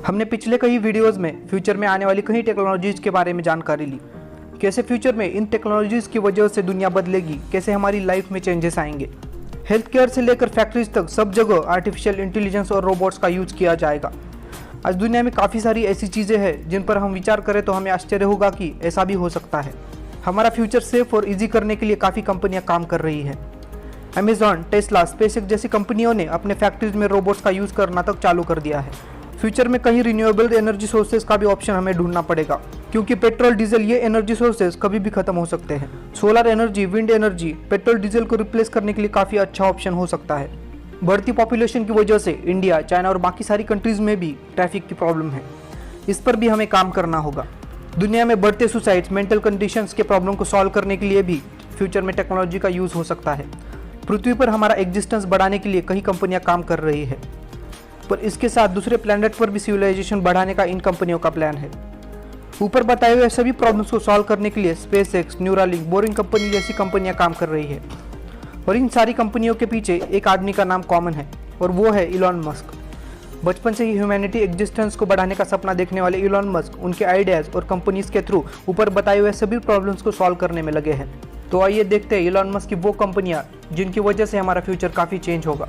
हमने पिछले कई वीडियोस में फ्यूचर में आने वाली कई टेक्नोलॉजीज़ के बारे में जानकारी ली। कैसे फ्यूचर में इन टेक्नोलॉजीज़ की वजह से दुनिया बदलेगी, कैसे हमारी लाइफ में चेंजेस आएंगे। हेल्थ केयर से लेकर फैक्ट्रीज तक सब जगह आर्टिफिशियल इंटेलिजेंस और रोबोट्स का यूज़ किया जाएगा। आज दुनिया में काफ़ी सारी ऐसी चीज़ें हैं जिन पर हम विचार करें तो हमें आश्चर्य होगा कि ऐसा भी हो सकता है। हमारा फ्यूचर सेफ और ईजी करने के लिए काफ़ी कंपनियां काम कर रही है। अमेजॉन, टेस्ला, स्पेसएक्स जैसी कंपनियों ने अपने फैक्ट्रीज में रोबोट्स का यूज़ करना तक चालू कर दिया है। फ्यूचर में कहीं रिन्यूएबल एनर्जी सोर्सेज का भी ऑप्शन हमें ढूंढना पड़ेगा, क्योंकि पेट्रोल डीजल ये एनर्जी सोर्सेज कभी भी खत्म हो सकते हैं। Solar energy, wind energy petrol diesel को रिप्लेस करने के लिए काफ़ी अच्छा ऑप्शन हो सकता है। बढ़ती पॉपुलेशन की वजह से इंडिया, चाइना और बाकी सारी कंट्रीज में भी ट्रैफिक की प्रॉब्लम है। इस पर भी हमें काम करना होगा। दुनिया में बढ़ते सुसाइड्स, मेंटल कंडीशंस के प्रॉब्लम को सॉल्व करने के लिए भी फ्यूचर में टेक्नोलॉजी का यूज़ हो सकता है। पृथ्वी पर हमारा एग्जिस्टेंस बढ़ाने के लिए कई कंपनियां काम कर रही है, पर इसके साथ दूसरे प्लैनेट पर भी सिविलाइजेशन बढ़ाने का इन कंपनियों का प्लान है। ऊपर बताए हुए सभी प्रॉब्लम्स को सॉल्व करने के लिए स्पेसएक्स, न्यूरालिंक, बोरिंग कंपनी जैसी कंपनियां काम कर रही है। और इन सारी कंपनियों के पीछे एक आदमी का नाम कॉमन है, और वो है इलॉन मस्क। बचपन से ही ह्यूमैनिटी एग्जिस्टेंस को बढ़ाने का सपना देखने वाले इलॉन मस्क उनके आइडियाज़ और कंपनीज के थ्रू ऊपर बताए हुए सभी प्रॉब्लम्स को सॉल्व करने में लगे हैं। तो आइए देखते हैं इलॉन मस्क की वो कंपनियां जिनकी वजह से हमारा फ्यूचर काफ़ी चेंज होगा।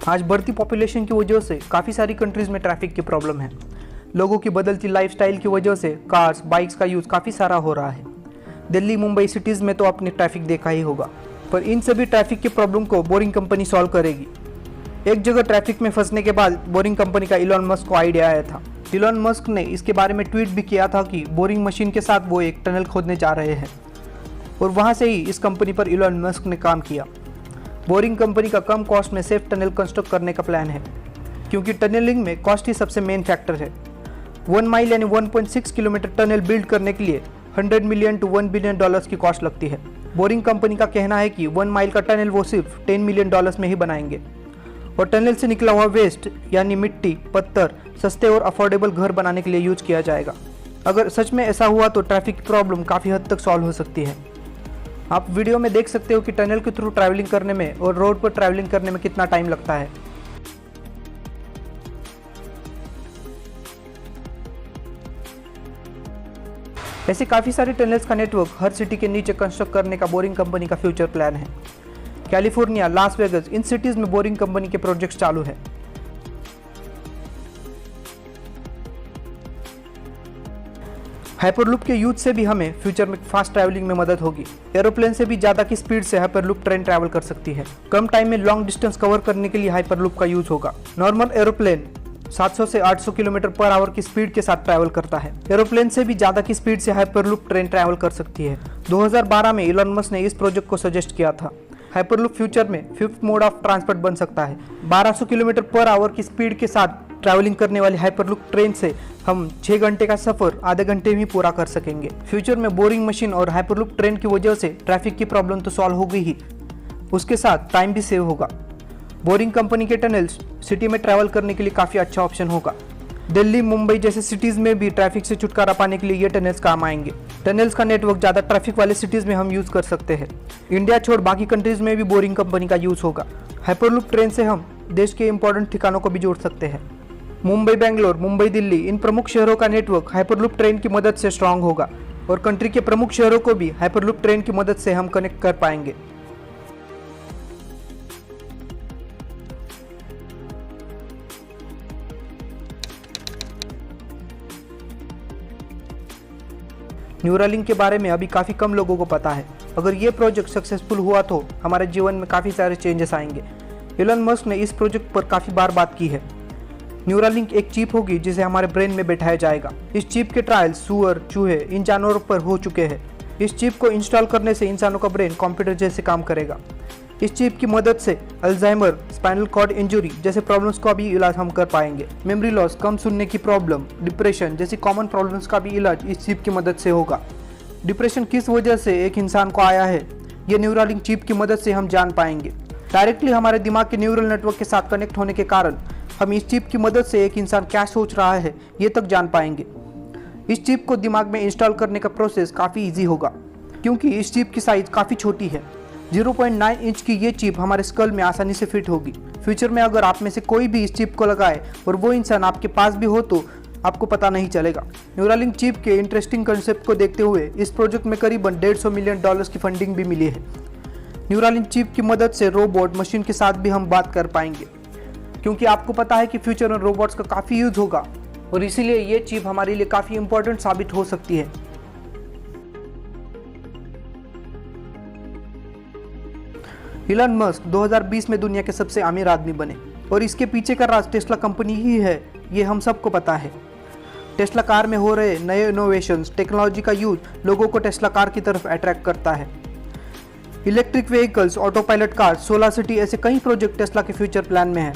आज बढ़ती पॉपुलेशन की वजह से काफ़ी सारी कंट्रीज़ में ट्रैफिक की प्रॉब्लम है। लोगों की बदलती लाइफस्टाइल की वजह से कार्स, बाइक्स का यूज़ काफ़ी सारा हो रहा है। दिल्ली, मुंबई सिटीज़ में तो आपने ट्रैफिक देखा ही होगा, पर इन सभी ट्रैफिक की प्रॉब्लम को बोरिंग कंपनी सॉल्व करेगी। एक जगह ट्रैफिक में फंसने के बाद बोरिंग कंपनी का इलॉन मस्क को आइडिया आया था। इलॉन मस्क ने इसके बारे में ट्वीट भी किया था कि बोरिंग मशीन के साथ वो एक टनल खोदने जा रहे हैं, और वहाँ से ही इस कंपनी पर इलॉन मस्क ने काम किया। बोरिंग कंपनी का कम कॉस्ट में सेफ टनल कंस्ट्रक्ट करने का प्लान है, क्योंकि टनलिंग में कॉस्ट ही सबसे मेन फैक्टर है। 1 माइल यानी 1.6 किलोमीटर टनल बिल्ड करने के लिए $100 मिलियन to $1 बिलियन की कॉस्ट लगती है। बोरिंग कंपनी का कहना है कि 1 माइल का टनल वो सिर्फ $10 मिलियन में ही बनाएंगे, और टनल से निकला हुआ वेस्ट यानी मिट्टी, पत्थर सस्ते और अफोर्डेबल घर बनाने के लिए यूज किया जाएगा। अगर सच में ऐसा हुआ तो ट्रैफिक की प्रॉब्लम काफ़ी हद तक सॉल्व हो सकती है। आप वीडियो में देख सकते हो कि टनल के थ्रू ट्रैवलिंग करने में और रोड पर ट्रैवलिंग करने में कितना टाइम लगता है। ऐसे काफ़ी सारे टनल्स का नेटवर्क हर सिटी के नीचे कंस्ट्रक्ट करने का बोरिंग कंपनी का फ्यूचर प्लान है। California, Las Vegas, in cities में बोरिंग कंपनी के प्रोजेक्ट्स चालू है। हाइपरलूप के यूज से भी हमें फ्यूचर में फास्ट ट्रैवलिंग में मदद होगी। एरोप्लेन से भी ज़्यादा की स्पीड से हाइपरलूप ट्रेन ट्रैवल कर सकती है। कम टाइम में लॉन्ग डिस्टेंस कवर करने के लिए हाइपरलूप का यूज होगा। नॉर्मल एरोप्लेन 700 से 800 किलोमीटर पर आवर की स्पीड के साथ ट्रैवल करता है। एरोप्लेन से भी ज़्यादा की स्पीड से हाइपरलूप ट्रेन ट्रैवल कर सकती है। 2012 में इलॉन मस्क ने इस प्रोजेक्ट को सजेस्ट किया था। हाइपरलूप फ्यूचर में 5th मोड ऑफ ट्रांसपोर्ट बन सकता है। 1200 किलोमीटर पर आवर की स्पीड के साथ ट्रैवलिंग करने वाली हाइपरलूप ट्रेन से हम 6 घंटे का सफ़र आधे घंटे में पूरा कर सकेंगे। फ्यूचर में बोरिंग मशीन और हाइपरलूप ट्रेन की वजह से ट्रैफिक की प्रॉब्लम तो सॉल्व होगी ही, उसके साथ टाइम भी सेव होगा। बोरिंग कंपनी के टनल्स सिटी में ट्रैवल करने के लिए काफ़ी अच्छा ऑप्शन होगा। दिल्ली, मुंबई जैसे सिटीज़ में भी ट्रैफिक से छुटकारा पाने के लिए ये टनल्स काम आएंगे। टनल्स का नेटवर्क ज़्यादा ट्रैफिक वाले सिटीज़ में हम यूज़ कर सकते हैं। इंडिया छोड़ बाकी कंट्रीज़ में भी बोरिंग कंपनी का यूज़ होगा। हाइपरलूप ट्रेन से हम देश के इंपॉर्टेंट ठिकानों को भी जोड़ सकते हैं। मुंबई, बेंगलोर, मुंबई, दिल्ली, इन प्रमुख शहरों का नेटवर्क हाइपरलूप ट्रेन की मदद से स्ट्रांग होगा, और कंट्री के प्रमुख शहरों को भी हाइपरलूप ट्रेन की मदद से हम कनेक्ट कर पाएंगे। न्यूरालिंक के बारे में अभी काफ़ी कम लोगों को पता है। अगर ये प्रोजेक्ट सक्सेसफुल हुआ तो हमारे जीवन में काफ़ी सारे चेंजेस आएंगे। इलॉन मस्क ने इस प्रोजेक्ट पर काफ़ी बार बात की है। न्यूरालिंक एक चिप होगी जिसे हमारे ब्रेन में बैठाया जाएगा। इस चिप के ट्रायल्स सूअर, चूहे, इन जानवरों पर हो चुके हैं। इस चिप को इंस्टॉल करने से इंसानों का ब्रेन कंप्यूटर जैसे काम करेगा। इस चिप की मदद से अल्जाइमर, स्पाइनल कॉर्ड इंजरी जैसे प्रॉब्लम्स का भी इलाज हम कर पाएंगे। मेमोरी लॉस, कम सुनने की प्रॉब्लम, डिप्रेशन जैसी कॉमन प्रॉब्लम्स का भी इलाज इस चिप की मदद से होगा। डिप्रेशन किस वजह से एक इंसान को आया है, ये न्यूरालिंक चिप की मदद से हम जान पाएंगे। डायरेक्टली हमारे दिमाग के न्यूरल नेटवर्क के साथ कनेक्ट होने के कारण हम इस चिप की मदद से एक इंसान क्या सोच रहा है ये तक जान पाएंगे। इस चिप को दिमाग में इंस्टॉल करने का प्रोसेस काफ़ी ईजी होगा, क्योंकि इस चिप की साइज़ काफ़ी छोटी है। 0.9 इंच की ये चिप हमारे स्कल में आसानी से फिट होगी। फ्यूचर में अगर आप में से कोई भी इस चिप को लगाए और वो इंसान आपके पास भी हो तो आपको पता नहीं चलेगा। न्यूरालिंक चिप के इंटरेस्टिंग कंसेप्ट को देखते हुए इस प्रोजेक्ट में करीबन $150 मिलियन की फंडिंग भी मिली है। न्यूरालिंक चिप की मदद से रोबोट मशीन के साथ भी हम बात कर पाएंगे, क्योंकि आपको पता है कि फ्यूचर में रोबोट्स का काफ़ी यूज होगा और इसीलिए ये चिप हमारे लिए काफ़ी इंपॉर्टेंट साबित हो सकती है। इलन मस्क 2020 में दुनिया के सबसे अमीर आदमी बने और इसके पीछे का राज टेस्ला कंपनी ही है, ये हम सबको पता है। टेस्ला कार में हो रहे नए इनोवेशंस, टेक्नोलॉजी का यूज लोगों को टेस्ला कार की तरफ अट्रैक्ट करता है। Electric vehicles, auto pilot car, solar city, ऐसे कई प्रोजेक्ट टेस्ला के फ्यूचर प्लान में हैं।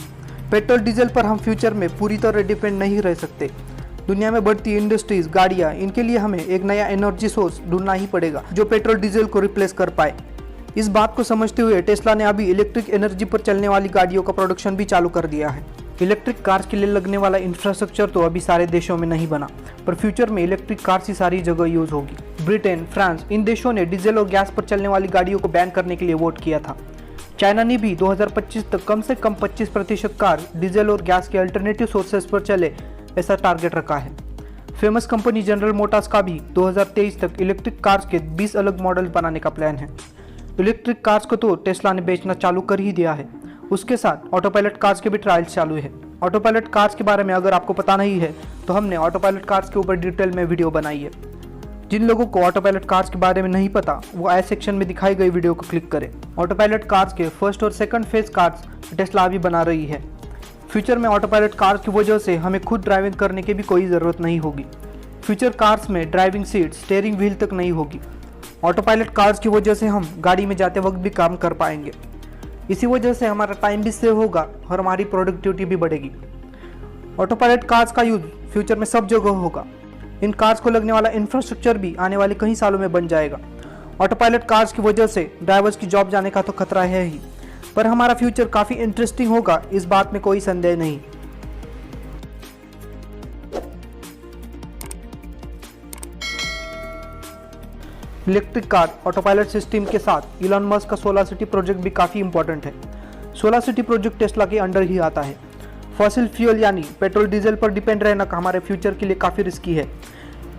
पेट्रोल डीजल पर हम फ्यूचर में पूरी तरह डिपेंड नहीं रह सकते। दुनिया में बढ़ती इंडस्ट्रीज, गाड़ियाँ, इनके लिए हमें एक नया एनर्जी सोर्स ढूंढना ही पड़ेगा जो पेट्रोल डीजल को रिप्लेस कर पाए। इस बात को समझते हुए टेस्ला ने अभी इलेक्ट्रिक एनर्जी पर चलने वाली गाड़ियों का प्रोडक्शन भी चालू कर दिया है। इलेक्ट्रिक कार्स के लिए लगने वाला इंफ्रास्ट्रक्चर तो अभी सारे देशों में नहीं बना, पर फ्यूचर में इलेक्ट्रिक कार्स ही सारी जगह यूज होगी। ब्रिटेन, फ्रांस, इन देशों ने डीजल और गैस पर चलने वाली गाड़ियों को बैन करने के लिए वोट किया था। चाइना ने भी 2025 तक कम से कम 25% कार डीजल और गैस के अल्टरनेटिव सोर्सेज पर चले, ऐसा टारगेट रखा है। फेमस कंपनी जनरल मोटर्स का भी 2023 तक इलेक्ट्रिक कार्स के 20 अलग मॉडल बनाने का प्लान है। इलेक्ट्रिक कार्स को तो टेस्ला ने बेचना चालू कर ही दिया है, उसके साथ ऑटो पायलट कार्स के भी ट्रायल्स चालू है। ऑटो पायलट कार्स के बारे में अगर आपको पता नहीं है तो हमने ऑटो पायलट कार्स के ऊपर डिटेल में वीडियो बनाई है। जिन लोगों को ऑटो पायलट कार्स के बारे में नहीं पता वो आई सेक्शन में दिखाई गई वीडियो को क्लिक करें। ऑटो पायलट कार्स के फर्स्ट और सेकंड फेज कार्स टेस्ला अभी बना रही है। फ्यूचर में ऑटो पायलट कार्स की वजह से हमें खुद ड्राइविंग करने की भी कोई ज़रूरत नहीं होगी। फ्यूचर कार्स में ड्राइविंग सीट, स्टीयरिंग व्हील तक नहीं होगी। ऑटो पायलट कार्स की वजह से हम गाड़ी में जाते वक्त भी काम कर पाएंगे। इसी वजह से हमारा टाइम भी सेव होगा और हमारी प्रोडक्टिविटी भी बढ़ेगी। ऑटो पायलट कार्स का यूज फ्यूचर में सब जगह होगा। इन कार्स को लगने वाला इंफ्रास्ट्रक्चर भी आने वाले कई सालों में बन जाएगा। ऑटो पायलट कार्स की वजह से ड्राइवर्स की जॉब जाने का तो खतरा है ही, पर हमारा फ्यूचर काफ़ी इंटरेस्टिंग होगा, इस बात में कोई संदेह नहीं। Electric car auto pilot system के साथ इलॉन मस्क का सोलर सिटी प्रोजेक्ट भी काफ़ी इंपॉर्टेंट है। सोलर सिटी प्रोजेक्ट टेस्ला के अंडर ही आता है। फॉसिल फ्यूल यानी पेट्रोल डीजल पर डिपेंड रहना हमारे फ्यूचर के लिए काफ़ी रिस्की है।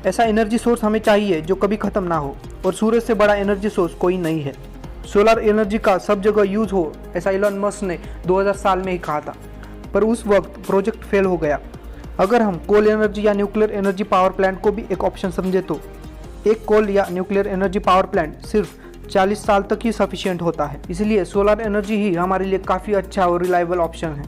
ऐसा एनर्जी सोर्स हमें चाहिए जो कभी ख़त्म ना हो, और सूरज से बड़ा एनर्जी सोर्स कोई नहीं है। सोलर एनर्जी का सब जगह यूज हो, ऐसा इलॉन मस्क ने 2000 साल में ही कहा था, पर उस वक्त प्रोजेक्ट फेल हो गया। अगर हम कोल एनर्जी या न्यूक्लियर एनर्जी पावर प्लांट को भी एक ऑप्शन समझे तो एक कोल या न्यूक्लियर एनर्जी पावर प्लांट सिर्फ 40 साल तक ही सफिशिएंट होता है। इसलिए सोलर एनर्जी ही हमारे लिए काफ़ी अच्छा और रिलायबल ऑप्शन है।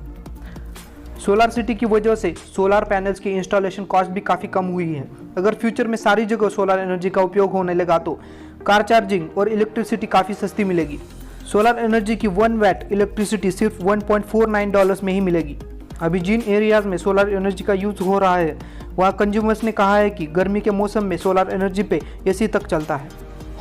सोलर सिटी की वजह से सोलर पैनल्स की इंस्टॉलेशन कॉस्ट भी काफ़ी कम हुई है। अगर फ्यूचर में सारी जगह सोलर एनर्जी का उपयोग होने लगा तो कार चार्जिंग और इलेक्ट्रिसिटी काफ़ी सस्ती मिलेगी। सोलर एनर्जी की 1 वैट इलेक्ट्रिसिटी सिर्फ $1.49 में ही मिलेगी। अभी जिन एरियाज़ में सोलर एनर्जी का यूज़ हो रहा है वहाँ कंज्यूमर्स ने कहा है कि गर्मी के मौसम में सोलर एनर्जी पे एसी तक चलता है।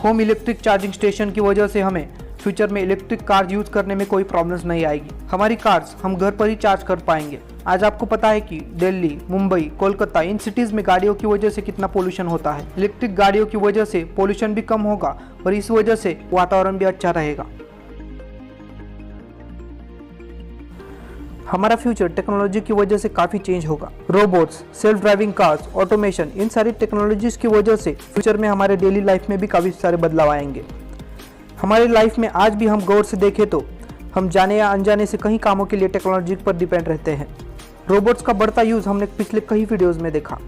होम इलेक्ट्रिक चार्जिंग स्टेशन की वजह से हमें फ्यूचर में इलेक्ट्रिक कार यूज़ करने में कोई प्रॉब्लम्स नहीं आएगी। हमारी कार्स हम घर पर ही चार्ज कर पाएंगे। आज आपको पता है कि दिल्ली, मुंबई, कोलकाता, इन सिटीज़ में गाड़ियों की वजह से कितना पोल्यूशन होता है। इलेक्ट्रिक गाड़ियों की वजह से पोल्यूशन भी कम होगा और इस वजह से वातावरण भी अच्छा रहेगा। हमारा फ्यूचर टेक्नोलॉजी की वजह से काफ़ी चेंज होगा। Robots, self driving cars, automation, इन सारी टेक्नोलॉजीज की वजह से फ्यूचर में हमारे डेली लाइफ में भी काफ़ी सारे बदलाव आएंगे। हमारी लाइफ में आज भी हम गौर से देखें तो हम जाने या अनजाने से कई कामों के लिए टेक्नोलॉजी पर डिपेंड रहते हैं। रोबोट्स का बढ़ता यूज़ हमने पिछले कई वीडियोज़ में देखा।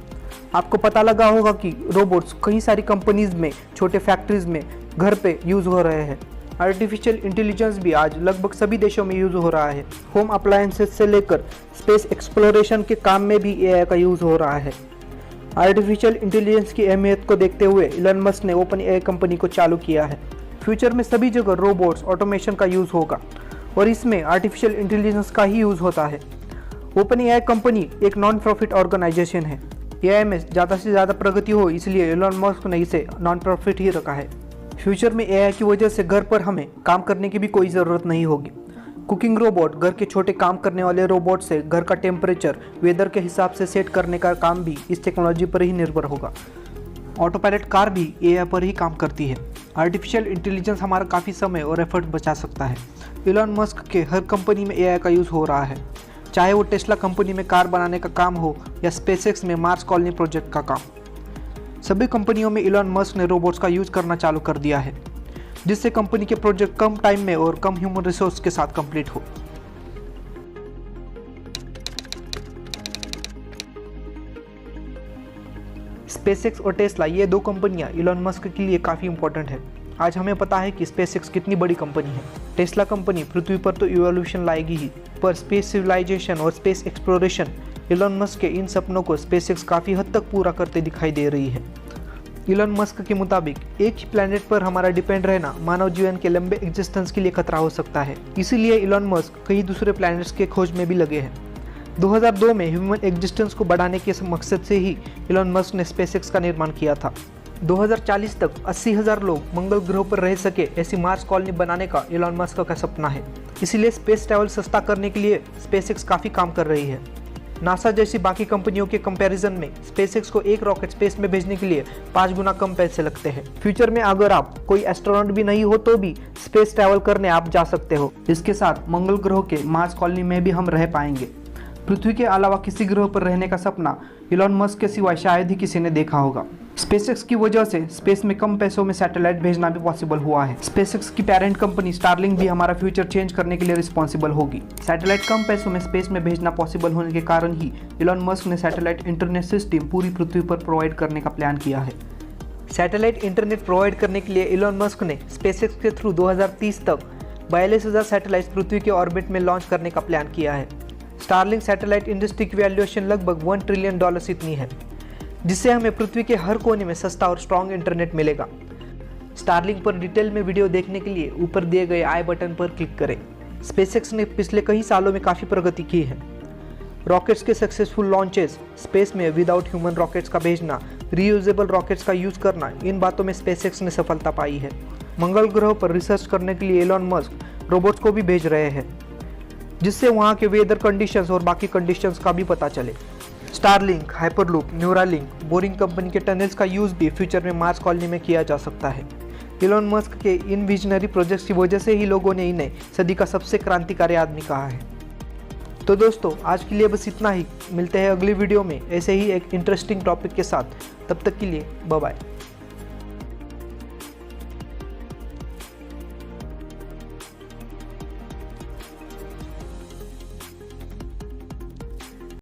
आपको पता लगा होगा कि रोबोट्स कई सारी कंपनीज़ में, छोटे फैक्ट्रीज़ में, घर पे यूज़ हो रहे हैं। आर्टिफिशियल इंटेलिजेंस भी आज लगभग सभी देशों में यूज़ हो रहा है। होम अप्लायंसेस से लेकर स्पेस एक्सप्लोरेशन के काम में भी एआई का यूज़ हो रहा है। आर्टिफिशियल इंटेलिजेंस की अहमियत को देखते हुए इलन मस्क ने ओपन एआई कंपनी को चालू किया है। फ्यूचर में सभी जगह रोबोट्स, ऑटोमेशन का यूज़ होगा और इसमें आर्टिफिशियल इंटेलिजेंस का ही यूज़ होता है। ओपन एआई कंपनी एक नॉन प्रॉफिट ऑर्गेनाइजेशन है। एआई में ज़्यादा से ज़्यादा प्रगति हो, इसलिए इलन मस्क ने इसे नॉन प्रॉफिट ही रखा है। फ्यूचर में एआई की वजह से घर पर हमें काम करने की भी कोई ज़रूरत नहीं होगी। कुकिंग रोबोट, घर के छोटे काम करने वाले रोबोट से घर का टेम्परेचर वेदर के हिसाब से सेट करने का काम भी इस टेक्नोलॉजी पर ही निर्भर होगा। ऑटो पायलट कार भी एआई पर ही काम करती है। आर्टिफिशियल इंटेलिजेंस हमारा काफ़ी समय और एफर्ट बचा सकता है। इलॉन मस्क के हर कंपनी में एआई का यूज़ हो रहा है, चाहे वो टेस्ला कंपनी में कार बनाने का काम हो या स्पेसएक्स में मार्स कॉलोनी प्रोजेक्ट का काम। सभी कंपनियों में इलॉन मस्क ने रोबोट्स का यूज़ करना चालू कर दिया है, जिससे कंपनी के प्रोजेक्ट कम टाइम में और कम ह्यूमन रिसोर्स के साथ कंप्लीट हो। स्पेसएक्स और टेस्ला, ये दो कंपनियां इलॉन मस्क के लिए काफ़ी इंपॉर्टेंट है। आज हमें पता है कि स्पेसएक्स कितनी बड़ी कंपनी है। टेस्ला कंपनी पृथ्वी पर तो इवोल्यूशन लाएगी ही, पर स्पेस सिविलाइजेशन और स्पेस एक्सप्लोरेशन, इलॉन मस्क के इन सपनों को स्पेसएक्स काफ़ी हद तक पूरा करते दिखाई दे रही है। इलॉन मस्क के मुताबिक एक ही प्लैनेट पर हमारा डिपेंड रहना मानव जीवन के लंबे एग्जिस्टेंस के लिए खतरा हो सकता है। इसीलिए इलॉन मस्क कई दूसरे प्लैनेट्स के खोज में भी लगे हैं। 2002 में ह्यूमन एग्जिस्टेंस को बढ़ाने के मकसद से ही इलॉन मस्क ने स्पेसएक्स का निर्माण किया था। 2040 तक 80,000 लोग मंगल ग्रह पर रह सके ऐसी मार्स कॉलोनी बनाने का इलॉन मस्क का सपना है। इसीलिए स्पेस ट्रैवल सस्ता करने के लिए स्पेसएक्स काफ़ी काम कर रही है। नासा जैसी बाकी कंपनियों के कंपैरिजन में स्पेसएक्स को एक रॉकेट स्पेस में भेजने के लिए 5 गुना कम पैसे लगते हैं। फ्यूचर में अगर आप कोई एस्ट्रोनॉट भी नहीं हो तो भी स्पेस ट्रैवल करने आप जा सकते हो। इसके साथ मंगल ग्रह के मार्स कॉलोनी में भी हम रह पाएंगे। पृथ्वी के अलावा किसी ग्रह पर रहने का सपना इलॉन मस्क के सिवाय शायद ही किसी ने देखा होगा। स्पेसएक्स की वजह से स्पेस में कम पैसों में सैटेलाइट भेजना भी पॉसिबल हुआ है। स्पेसएक्स की पेरेंट कंपनी स्टारलिंक भी हमारा फ्यूचर चेंज करने के लिए रिस्पॉन्सिबल होगी। सैटेलाइट कम पैसों में स्पेस में भेजना पॉसिबल होने के कारण ही इलॉन मस्क ने सैटेलाइट इंटरनेट सिस्टम पूरी पृथ्वी पर प्रोवाइड करने का प्लान किया है। सैटेलाइट इंटरनेट प्रोवाइड करने के लिए इलॉन मस्क ने स्पेसएक्स के थ्रू 2030 तक 42,000 सैटेलाइट पृथ्वी के ऑर्बिट में लॉन्च करने का प्लान किया है। स्टारलिंक सैटेलाइट इंडस्ट्री की वैल्यूएशन लगभग $1 ट्रिलियन इतनी है, जिससे हमें पृथ्वी के हर कोने में सस्ता और स्ट्रॉन्ग इंटरनेट मिलेगा। स्टारलिंक पर डिटेल में वीडियो देखने के लिए ऊपर दिए गए आई बटन पर क्लिक करें। स्पेसएक्स ने पिछले कई सालों में काफ़ी प्रगति की है। रॉकेट्स के सक्सेसफुल लॉन्चेस, स्पेस में विदाउट ह्यूमन रॉकेट्स का भेजना, रीयूजेबल रॉकेट्स का यूज़ करना, इन बातों में स्पेसएक्स ने सफलता पाई है। मंगल ग्रह पर रिसर्च करने के लिए इलॉन मस्क रोबोट्स को भी भेज रहे हैं, जिससे वहाँ के वेदर कंडीशंस और बाकी कंडीशंस का भी पता चले। Starlink, hyperloop, Neuralink, boring company के टनल्स का यूज़ भी फ्यूचर में मार्स कॉलोनी में किया जा सकता है। इलॉन मस्क के इन विजनरी प्रोजेक्ट्स की वजह से ही लोगों ने इन्हें सदी का सबसे क्रांतिकारी आदमी कहा है। तो दोस्तों, आज के लिए बस इतना ही। मिलते हैं अगली वीडियो में ऐसे ही एक इंटरेस्टिंग टॉपिक के साथ। तब तक के लिए बाय बाय।